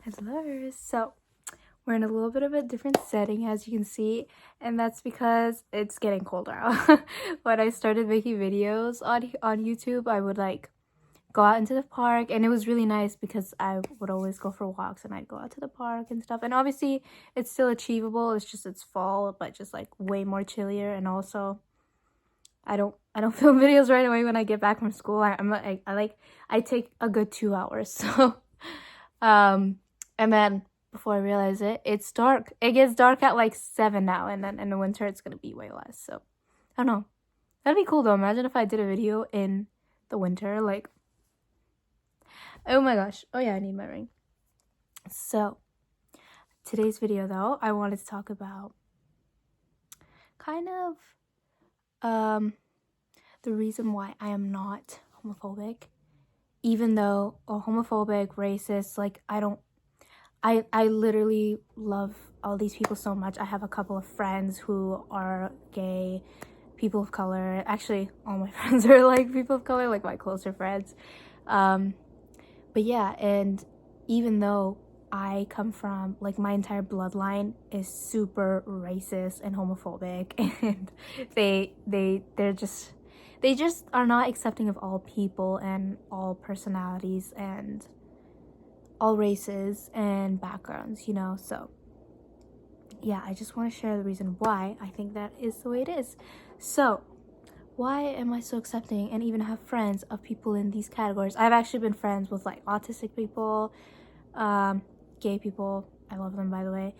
Hello. So we're in a little bit of a different setting, as you can see, and that's because it's getting colder out. When I started making videos on YouTube, I would like go out into the park, and it was really nice because I would always go for walks and I'd go out to the park and stuff. And obviously, it's still achievable. It's just it's fall, but just like way more chillier. And also, I don't film videos right away when I get back from school. I take a good 2 hours. So and then before I realize it, it's dark. It gets dark at like 7 now, and then in the winter it's gonna be way less. So I don't know. That'd be cool though. Imagine if I did a video in the winter, like, oh my gosh. Oh yeah, I need my ring. So today's video though, I wanted to talk about kind of the reason why I am not homophobic, even though homophobic, racist, like I literally love all these people so much. I have a couple of friends who are gay, people of color. Actually, all my friends are like people of color, like my closer friends. But yeah, and even though I come from, like, my entire bloodline is super racist and homophobic, and they just are not accepting of all people and all personalities and all races and backgrounds, so yeah, I just want to share the reason why I think that is the way it is. So why am I so accepting and even have friends of people in these categories? I've actually been friends with like autistic people, gay people, I love them by the way,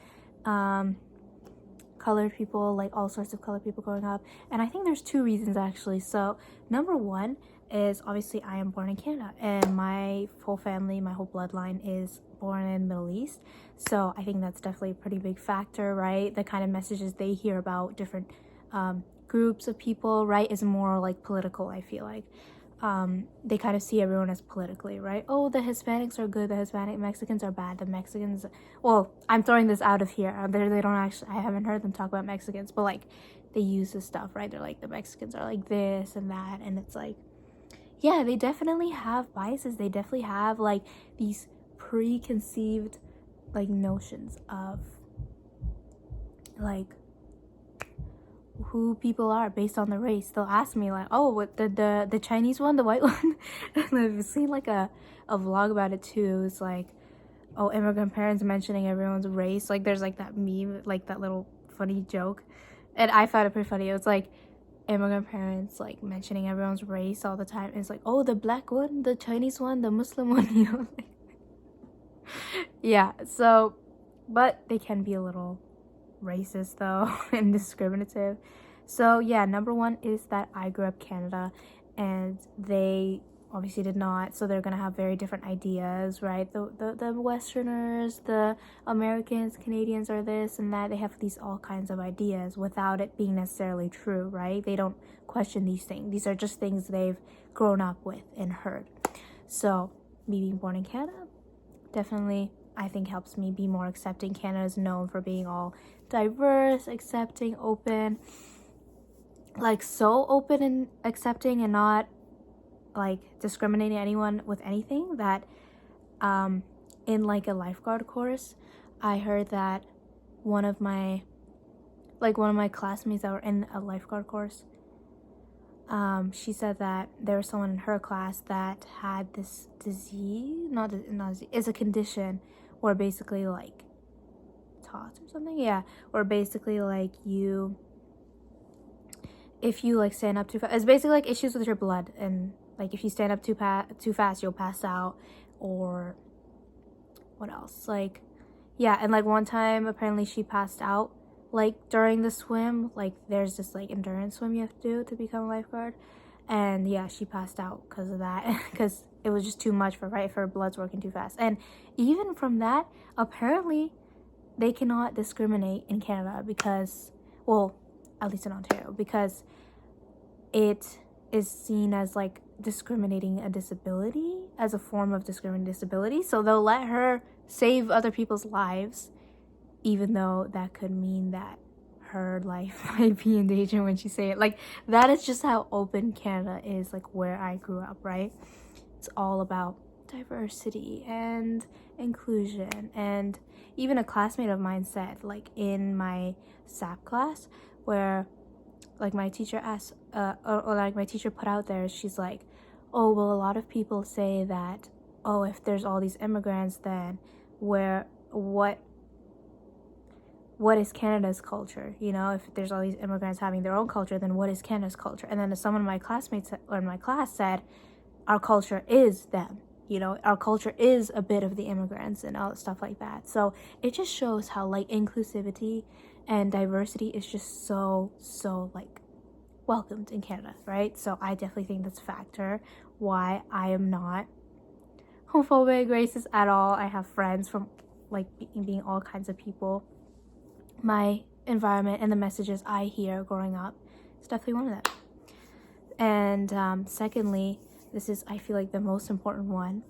colored people, like all sorts of colored people growing up. And I think there's two reasons actually. So number one is obviously I am born in Canada, and my whole family, my whole bloodline is born in Middle East. So I think that's definitely a pretty big factor, right? The kind of messages they hear about different groups of people, right, is more like political. I feel like they kind of see everyone as politically, right? Oh, the Hispanics are good, the Hispanic Mexicans are bad, the Mexicans, well, I'm throwing this out of here. They don't actually, I haven't heard them talk about Mexicans, but like they use this stuff, right? They're like, the Mexicans are like this and that, and it's like, yeah, they definitely have biases. They definitely have like these preconceived like notions of like who people are based on the race. They'll ask me like, oh, what the Chinese one, the white one? And I've seen like a vlog about it too. It's like, oh, immigrant parents mentioning everyone's race. Like there's like that meme, like that little funny joke, and I found it pretty funny. It was like immigrant parents like mentioning everyone's race all the time. It's like, oh, the black one, the Chinese one, the Muslim one, yeah, so, but they can be a little racist though and discriminative. So yeah, number one is that I grew up Canada and they obviously did not, so they're gonna have very different ideas, right? The Westerners, the Americans, Canadians are this and that. They have these all kinds of ideas without it being necessarily true, right? They don't question these things. These are just things they've grown up with and heard. So me being born in Canada definitely, I think, helps me be more accepting. Canada is known for being all diverse, accepting, open, like so open and accepting and not like discriminating anyone with anything that in like a lifeguard course, I heard that one of my classmates that were in a lifeguard course, she said that there was someone in her class that had this disease, not disease, it's a condition where basically like TOTS or something, yeah, or basically like if you like stand up too fast, it's basically like issues with your blood, and like if you stand up too fast, you'll pass out, or what else, like, yeah, and like one time apparently she passed out like during the swim, like there's this like endurance swim you have to do to become a lifeguard, and yeah, she passed out because of that because it was just too much for her blood's working too fast. And even from that, apparently they cannot discriminate in Canada because, well, at least in Ontario, because it is seen as like discriminating a disability, as a form of discriminating disability. So they'll let her save other people's lives, even though that could mean that her life might be in danger when she say it. Like, that is just how open Canada is, like where I grew up, right? It's all about diversity and inclusion. And even a classmate of mine said, like in my SAP class, where like my teacher asked, or like my teacher put out there, she's like, oh, well, a lot of people say that, oh, if there's all these immigrants, then what is Canada's culture? You know, if there's all these immigrants having their own culture, then what is Canada's culture? And then someone in my classmates or in my class said, our culture is them. You know, our culture is a bit of the immigrants and all stuff like that. So it just shows how like inclusivity and diversity is just so like welcomed in Canada, right? So I definitely think that's a factor why I am not homophobic, racist at all. I have friends from like being all kinds of people. My environment and the messages I hear growing up is definitely one of them. And secondly, this is, I feel like, the most important one,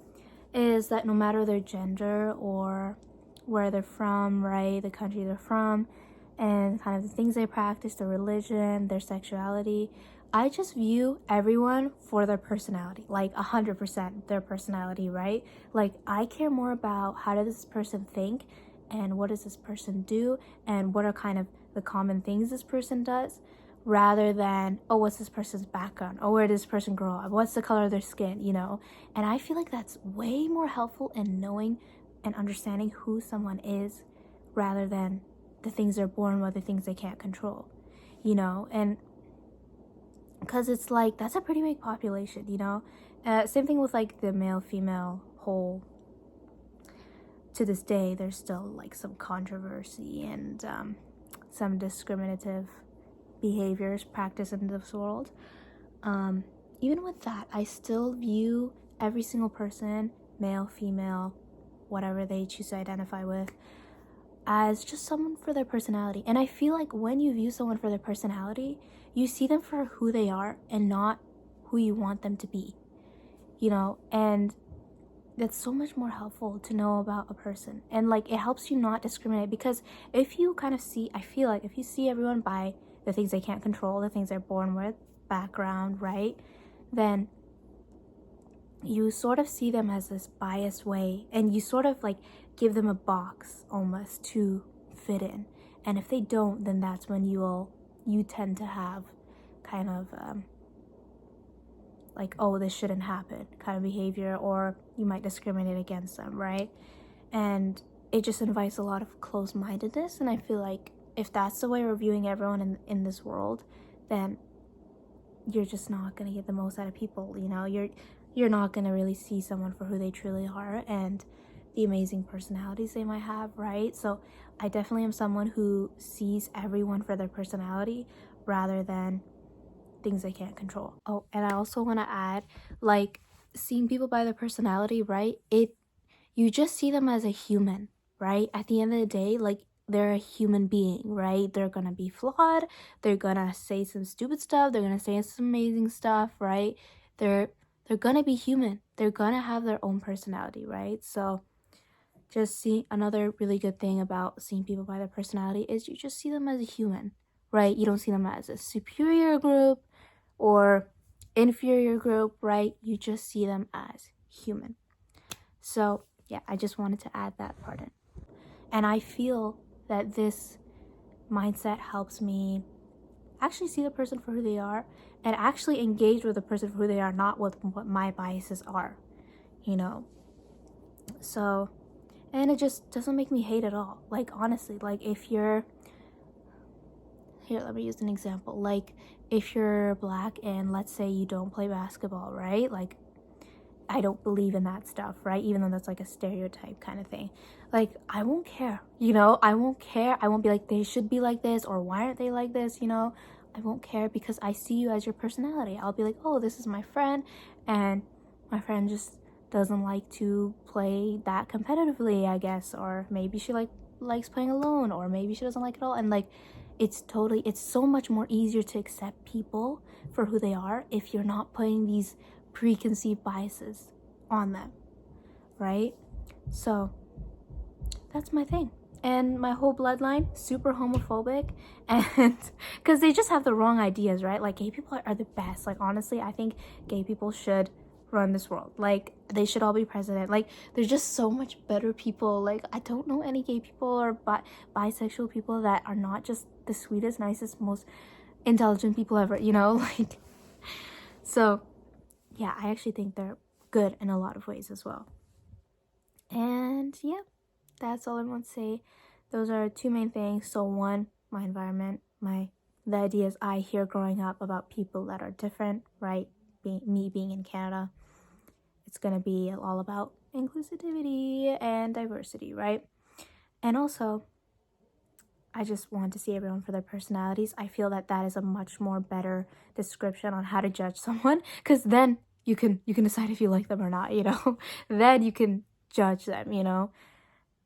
is that no matter their gender or where they're from, right, the country they're from, and kind of the things they practice, their religion, their sexuality, I just view everyone for their personality, like 100% their personality, right? Like, I care more about how does this person think and what does this person do and what are kind of the common things this person does, rather than, oh, what's this person's background? Oh, where did this person grow up? What's the color of their skin, you know? And I feel like that's way more helpful in knowing and understanding who someone is rather than the things they're born with, the things they can't control, you know? And because it's like, that's a pretty big population, you know? Same thing with like the male-female whole. To this day, there's still like some controversy and some discriminative behaviors practiced in this world. Even with that, I still view every single person, male, female, whatever they choose to identify with, as just someone for their personality. And I feel like when you view someone for their personality, you see them for who they are and not who you want them to be, you know? And that's so much more helpful to know about a person. And like, it helps you not discriminate, because if you kind of see, I feel like if you see everyone by the things they can't control, the things they're born with, background, right, then you sort of see them as this biased way, and you sort of like give them a box almost to fit in. And if they don't, then that's when you tend to have kind of like, oh, this shouldn't happen kind of behavior, or you might discriminate against them, right? And it just invites a lot of close-mindedness. And I feel like if that's the way we're viewing everyone in this world, then you're just not going to get the most out of people, you know? You're not going to really see someone for who they truly are and the amazing personalities they might have, right? So I definitely am someone who sees everyone for their personality rather than things they can't control. Oh, and I also want to add, like, seeing people by their personality, right? You just see them as a human, right? At the end of the day, like, they're a human being, right? They're gonna be flawed. They're gonna say some stupid stuff. They're gonna say some amazing stuff, right? They're gonna be human. They're gonna have their own personality, right? So just see, another really good thing about seeing people by their personality is you just see them as a human, right? You don't see them as a superior group or inferior group, right? You just see them as human. So yeah, I just wanted to add that part in. And I feel that this mindset helps me actually see the person for who they are and actually engage with the person for who they are, not with what my biases are, you know? So, and it just doesn't make me hate at all. Like, honestly, like, if you're, here, let me use an example. Like, if you're black and let's say you don't play basketball, right? Like, I don't believe in that stuff, right? Even though that's like a stereotype kind of thing. Like, I won't care, you know? I won't care. I won't be like, they should be like this, or why aren't they like this, you know? I won't care because I see you as your personality. I'll be like, oh, this is my friend, and my friend just doesn't like to play that competitively, I guess, or maybe she likes playing alone, or maybe she doesn't like it all. And like, it's so much more easier to accept people for who they are if you're not putting these preconceived biases on them, right? So that's my thing. And my whole bloodline, super homophobic, and because they just have the wrong ideas, right? Like, gay people are the best. Like, honestly, I think gay people should run this world. Like, they should all be president. Like, there's just so much better people. Like, I don't know any gay people or bisexual people that are not just the sweetest, nicest, most intelligent people ever, you know? Like, so yeah, I actually think they're good in a lot of ways as well. And yeah, that's all I want to say. Those are two main things. So one, my environment, the ideas I hear growing up about people that are different, right? Me being in Canada, it's gonna be all about inclusivity and diversity, right? And also, I just want to see everyone for their personalities. I feel that that is a much more better description on how to judge someone, because then you can decide if you like them or not, you know. Then you can judge them, you know,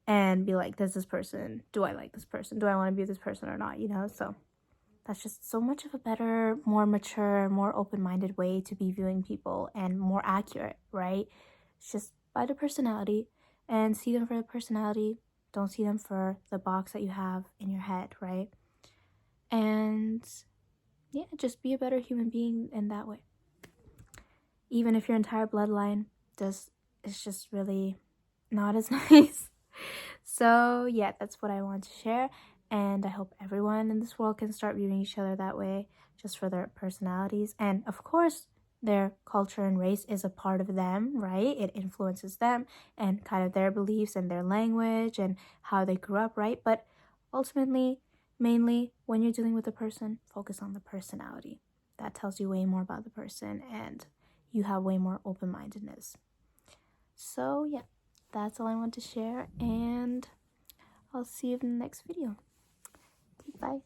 and be like, does this person, do I like this person, do I want to be with this person or not, you know. So that's just so much of a better, more mature, more open-minded way to be viewing people, and more accurate, right? It's just by the personality, and see them for the personality. Don't see them for the box that you have in your head, right? And yeah, just be a better human being in that way. Even if your entire bloodline is just really not as nice. So yeah, that's what I want to share. And I hope everyone in this world can start viewing each other that way, just for their personalities. And of course, their culture and race is a part of them, right? It influences them and kind of their beliefs and their language and how they grew up, right? But ultimately, mainly, when you're dealing with a person, focus on the personality. That tells you way more about the person, and you have way more open-mindedness. So yeah, that's all I want to share, and I'll see you in the next video. Bye.